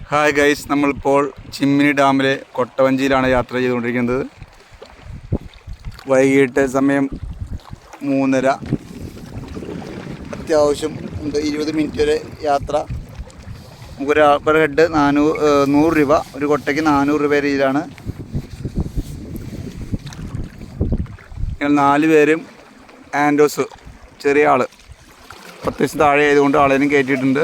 Hi guys, നമ്മളിപ്പോൾ ചിമ്മിനി ഡാമിലെ കൊട്ടവഞ്ചിയിലാണ് യാത്ര ചെയ്തുകൊണ്ടിരിക്കുന്നത്. വൈകിട്ട് സമയം 3:30. അത്യാവശ്യം 20 മിനിറ്റ് വരെ യാത്ര. നമുക്കൊരു പെർ ഹെഡ് 100 രൂപ, ഒരു കൊട്ടയ്ക്ക് 400 രൂപ രീതിയിലാണ്. ഞങ്ങൾ 4 പേരും ആൻഡോസ്, ചെറിയ ആൾ 10 വയസ്സ് താഴെ ആയതുകൊണ്ട് ആളേനും കയറ്റിയിട്ടുണ്ട്.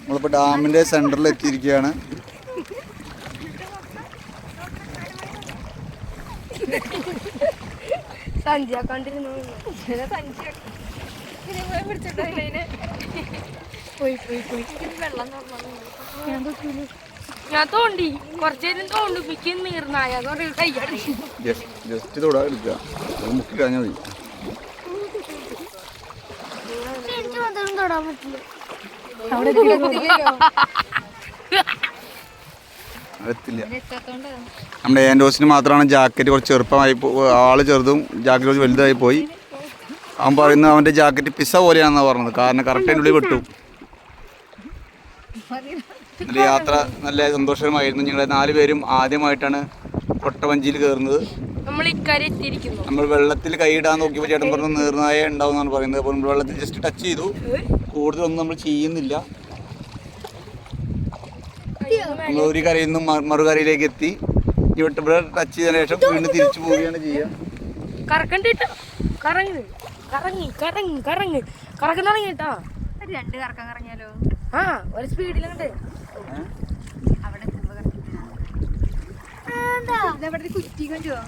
നമ്മളിപ്പോൾ ഡാമിൻ്റെ സെൻറ്ററിൽ എത്തിയിരിക്കുകയാണ്. ഞാൻ തോണ്ടി കുറച്ചേരം തോണ്ടിപ്പിക്കും നീർനായ ജസ്റ്റ് തൊടാ എടുക്കുക, മുക്കി കഴിഞ്ഞാൽ മതി. തൊടാൻ പറ്റില്ല. എത്തില്ല. നമ്മുടെ ആൻഡോസിന് മാത്രമാണ് ജാക്കറ്റ് കുറച്ച് ചെറുപ്പമായി, ആള് ചെറുതും ജാക്കറ്റ് കുറച്ച് വലുതായി പോയി. അവൻ പറയുന്നത് അവൻ്റെ ജാക്കറ്റ് പിസ പോലെയാണെന്നാണ് പറഞ്ഞത്, കാരണം കറക്റ്റ് അതിൻ്റെ ഉള്ളിൽ പെട്ടു. നല്ല യാത്ര, നല്ല സന്തോഷമായിരുന്നു. ഞങ്ങൾ 4 പേരും ആദ്യമായിട്ടാണ് കൊട്ടവഞ്ചിയിൽ കയറുന്നത്. നമ്മൾ വെള്ളത്തിൽ കൈയിടാൻ നോക്കിയപ്പോൾ ചേട്ടൻ പറഞ്ഞു നീർനായ ഉണ്ടാവും എന്നാണ് പറയുന്നത്. അപ്പോൾ നമ്മൾ വെള്ളത്തിൽ ജസ്റ്റ് ടച്ച് ചെയ്തു, കൂടുതലൊന്നും നമ്മൾ ചെയ്യുന്നില്ല. നമ്മൾ ഒരു കരയിൽ നിന്നും മറുകരയിലേക്ക് എത്തി. ഇവിടെ ടച്ച് ചെയ്തതിനു ശേഷം വീണ്ടും തിരിച്ചു പോവുകയാണ് ചെയ്യുക. കറങ്ങിയാലോ? ആ, ഒരു സ്പീഡിലുണ്ട്. അവിടെ കുറ്റി കൊണ്ടുപോ.